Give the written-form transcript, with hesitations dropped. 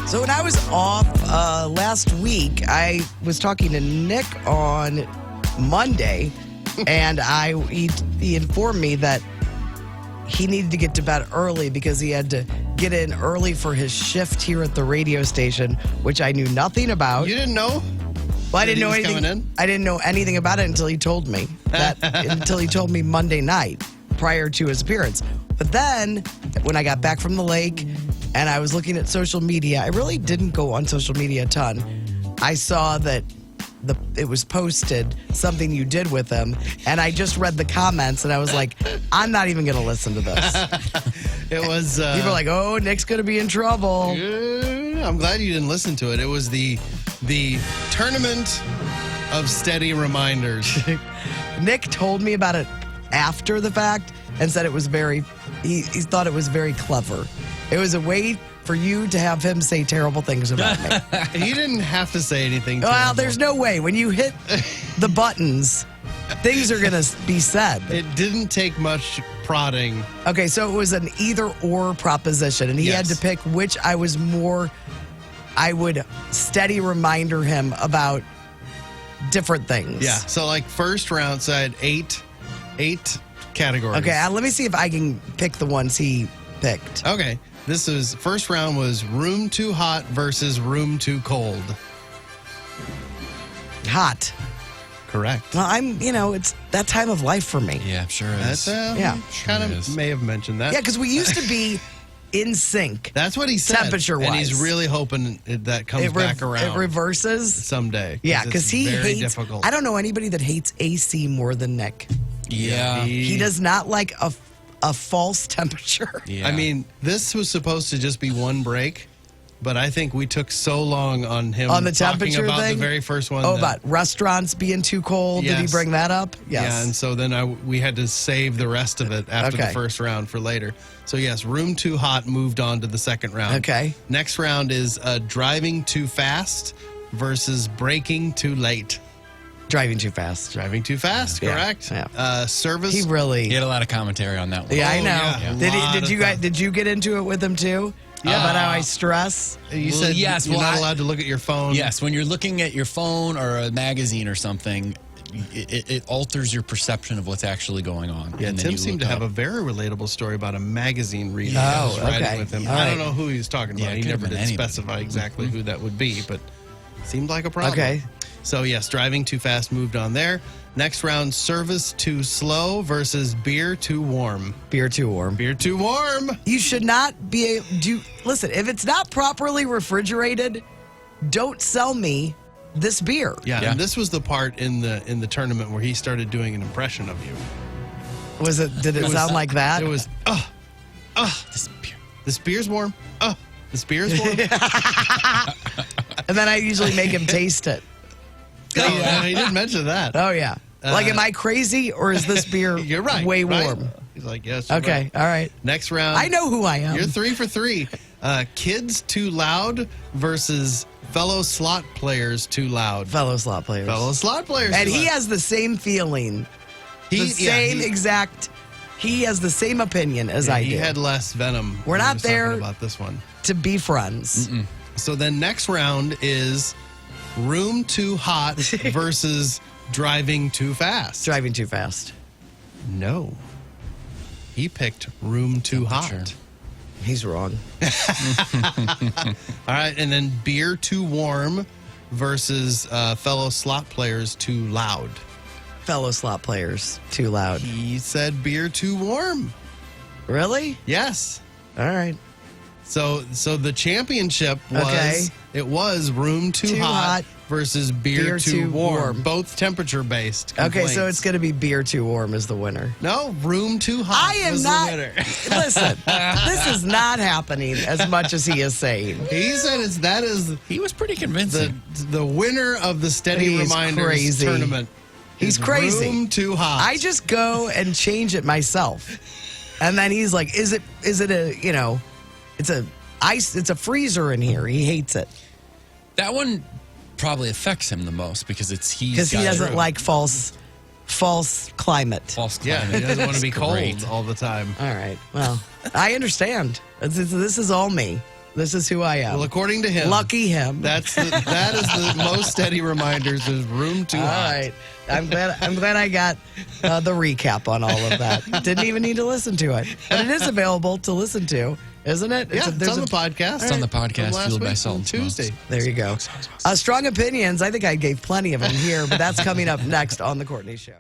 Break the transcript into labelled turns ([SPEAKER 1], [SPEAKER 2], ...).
[SPEAKER 1] So when I was off last week, I was talking to Nick on Monday, and he informed me that he needed to get to bed early because he had to get in early for his shift here at the radio station, which I knew nothing about.
[SPEAKER 2] You didn't know?
[SPEAKER 1] Well, I didn't know
[SPEAKER 2] He was
[SPEAKER 1] anything.
[SPEAKER 2] coming in?
[SPEAKER 1] I didn't know anything about it until he told me until he told me Monday night prior to his appearance. But then when I got back from the lake and I was looking at social media, I really didn't go on social media a ton. I saw that it was posted something you did with him, and I just read the comments and I was like, I'm not even going to listen to this.
[SPEAKER 2] It was.
[SPEAKER 1] People are like, oh, Nick's going to be in trouble.
[SPEAKER 2] I'm glad you didn't listen to it. It was the tournament of steady reminders.
[SPEAKER 1] Nick told me about it after the fact and said it was he thought it was very clever. It was a way for you to have him say terrible things about me.
[SPEAKER 2] He didn't have to say anything.
[SPEAKER 1] Well,
[SPEAKER 2] terrible.
[SPEAKER 1] there's no way. When you hit the buttons, things are going to be said.
[SPEAKER 2] It didn't take much prodding.
[SPEAKER 1] Okay, so it was an either-or proposition, and he had to pick which I would steady reminder him about different things.
[SPEAKER 2] Yeah. So like first round, so I had eight categories.
[SPEAKER 1] Okay, let me see if I can pick the ones he picked.
[SPEAKER 2] Okay. First round was room too hot versus room too cold.
[SPEAKER 1] Hot.
[SPEAKER 2] Correct.
[SPEAKER 1] Well, it's that time of life for me.
[SPEAKER 3] Yeah, sure is.
[SPEAKER 2] That's
[SPEAKER 1] Yeah.
[SPEAKER 2] kind
[SPEAKER 3] Sure
[SPEAKER 2] of
[SPEAKER 3] is.
[SPEAKER 2] may have mentioned that.
[SPEAKER 1] Yeah, because we used to be in sync.
[SPEAKER 2] That's what he said.
[SPEAKER 1] Temperature-wise.
[SPEAKER 2] And he's really hoping that comes back around.
[SPEAKER 1] It reverses.
[SPEAKER 2] Someday.
[SPEAKER 1] Yeah,
[SPEAKER 2] it's
[SPEAKER 1] because he
[SPEAKER 2] very
[SPEAKER 1] hates.
[SPEAKER 2] difficult.
[SPEAKER 1] I don't know anybody that hates AC more than Nick.
[SPEAKER 3] Yeah.
[SPEAKER 1] He does not like a false temperature.
[SPEAKER 3] Yeah.
[SPEAKER 2] I mean, this was supposed to just be one break, but I think we took so long on him
[SPEAKER 1] On the
[SPEAKER 2] talking
[SPEAKER 1] temperature
[SPEAKER 2] about
[SPEAKER 1] thing?
[SPEAKER 2] the very first one.
[SPEAKER 1] Oh,
[SPEAKER 2] that-
[SPEAKER 1] about restaurants being too cold. Did he
[SPEAKER 2] Yes.
[SPEAKER 1] bring that up? Yes.
[SPEAKER 2] Yeah, and so then we had to save the rest of it after the
[SPEAKER 1] Okay.
[SPEAKER 2] first round for later. So yes, room too hot moved on to the second round.
[SPEAKER 1] Okay.
[SPEAKER 2] Next round is driving too fast versus braking too late.
[SPEAKER 1] Driving too fast.
[SPEAKER 2] Driving too fast,
[SPEAKER 1] Yeah,
[SPEAKER 2] correct.
[SPEAKER 1] yeah.
[SPEAKER 2] Service.
[SPEAKER 1] He really.
[SPEAKER 3] He had a lot of commentary on that one.
[SPEAKER 1] Yeah, I
[SPEAKER 2] Oh,
[SPEAKER 1] know.
[SPEAKER 2] yeah.
[SPEAKER 1] Did you get into it with him too?
[SPEAKER 2] Yeah.
[SPEAKER 1] About how I stress.
[SPEAKER 2] You
[SPEAKER 3] Well,
[SPEAKER 2] said
[SPEAKER 3] yes,
[SPEAKER 2] you're
[SPEAKER 3] well,
[SPEAKER 2] not allowed to look at your phone.
[SPEAKER 3] Yes, when you're looking at your phone or a magazine or something, it alters your perception of what's actually going on.
[SPEAKER 2] Yeah,
[SPEAKER 3] And then
[SPEAKER 2] Tim
[SPEAKER 3] you
[SPEAKER 2] seemed
[SPEAKER 3] look
[SPEAKER 2] to have
[SPEAKER 3] up.
[SPEAKER 2] a very relatable story about a magazine reader
[SPEAKER 1] Oh,
[SPEAKER 2] that was riding
[SPEAKER 1] okay.
[SPEAKER 2] with him.
[SPEAKER 1] All
[SPEAKER 2] I
[SPEAKER 1] right.
[SPEAKER 2] don't know who he was talking about.
[SPEAKER 3] Yeah, it
[SPEAKER 2] He
[SPEAKER 3] could have
[SPEAKER 2] never
[SPEAKER 3] been
[SPEAKER 2] did
[SPEAKER 3] anybody.
[SPEAKER 2] specify exactly who that would be, but seemed like a problem.
[SPEAKER 1] Okay.
[SPEAKER 2] So, yes, driving too fast moved on there. Next round, service too slow versus beer too warm.
[SPEAKER 1] Beer too warm.
[SPEAKER 2] Beer too warm.
[SPEAKER 1] You should not be. Listen, if it's not properly refrigerated, don't sell me this beer.
[SPEAKER 2] Yeah,
[SPEAKER 3] Yeah.
[SPEAKER 2] and this was the part in the tournament where he started doing an impression of you.
[SPEAKER 1] Was it? Did it sound like that?
[SPEAKER 2] It was,
[SPEAKER 3] This beer.
[SPEAKER 2] this beer's warm. This beer's warm.
[SPEAKER 1] And then I usually make him taste it.
[SPEAKER 2] No, he didn't mention that.
[SPEAKER 1] Oh yeah. Like, am I crazy or is this beer
[SPEAKER 2] You're right.
[SPEAKER 1] way
[SPEAKER 2] right?
[SPEAKER 1] warm?
[SPEAKER 2] He's like, yes. you're
[SPEAKER 1] Okay.
[SPEAKER 2] right.
[SPEAKER 1] All right.
[SPEAKER 2] Next round.
[SPEAKER 1] I know who I am.
[SPEAKER 2] You're 3 for 3. Kids too loud versus fellow slot players too loud.
[SPEAKER 1] Fellow slot players.
[SPEAKER 2] Fellow slot players.
[SPEAKER 1] And
[SPEAKER 2] too
[SPEAKER 1] he
[SPEAKER 2] loud.
[SPEAKER 1] has the same feeling. He has the same opinion as I
[SPEAKER 2] He
[SPEAKER 1] do.
[SPEAKER 2] had less venom.
[SPEAKER 1] We're
[SPEAKER 2] when he
[SPEAKER 1] not
[SPEAKER 2] was talking
[SPEAKER 1] there.
[SPEAKER 2] about this one.
[SPEAKER 1] To be friends.
[SPEAKER 2] So then next round is room too hot versus driving too fast.
[SPEAKER 1] Driving too fast.
[SPEAKER 2] No. He picked room too hot.
[SPEAKER 3] Temperature.
[SPEAKER 1] He's wrong.
[SPEAKER 2] All right, and then beer too warm versus fellow slot players too loud.
[SPEAKER 1] Fellow slot players too loud.
[SPEAKER 2] He said beer too warm.
[SPEAKER 1] Really?
[SPEAKER 2] Yes.
[SPEAKER 1] All right.
[SPEAKER 2] So the championship was
[SPEAKER 1] Okay.
[SPEAKER 2] it was room too hot versus beer too warm. Both temperature based.
[SPEAKER 1] Okay, so it's going to be beer too warm is the winner.
[SPEAKER 2] no room too hot.
[SPEAKER 1] I am
[SPEAKER 2] was
[SPEAKER 1] not.
[SPEAKER 2] The winner.
[SPEAKER 1] Listen, this is not happening as much as he is saying.
[SPEAKER 2] He said that is
[SPEAKER 3] He was pretty convincing.
[SPEAKER 2] the winner of the Steady
[SPEAKER 1] He's
[SPEAKER 2] Reminders
[SPEAKER 1] crazy.
[SPEAKER 2] tournament.
[SPEAKER 1] He's
[SPEAKER 2] is
[SPEAKER 1] crazy.
[SPEAKER 2] Room too hot.
[SPEAKER 1] I just go and change it myself, and then he's like, "Is it a it's a freezer in here." He hates it
[SPEAKER 3] That one probably affects him the most because he
[SPEAKER 1] doesn't like false climate.
[SPEAKER 3] false
[SPEAKER 2] Yeah,
[SPEAKER 3] climate.
[SPEAKER 2] he doesn't want to be
[SPEAKER 3] It's
[SPEAKER 2] cold
[SPEAKER 3] great.
[SPEAKER 2] all the time.
[SPEAKER 1] All right. Well, I understand. This is all me. This is who I am.
[SPEAKER 2] Well, according to him,
[SPEAKER 1] Lucky him.
[SPEAKER 2] that is the most steady reminders. There's room too
[SPEAKER 1] All
[SPEAKER 2] hot.
[SPEAKER 1] right. I'm glad I got the recap on all of that. Didn't even need to listen to it. But it is available to listen to, isn't it?
[SPEAKER 2] Yeah, it's on the podcast.
[SPEAKER 3] It's on the
[SPEAKER 2] From
[SPEAKER 3] podcast,
[SPEAKER 2] last
[SPEAKER 3] Fueled by
[SPEAKER 2] week,
[SPEAKER 3] Salt and Smokes.
[SPEAKER 2] Tuesday.
[SPEAKER 1] There you go. Strong opinions. I think I gave plenty of them here, but that's coming up next on The Courtney Show.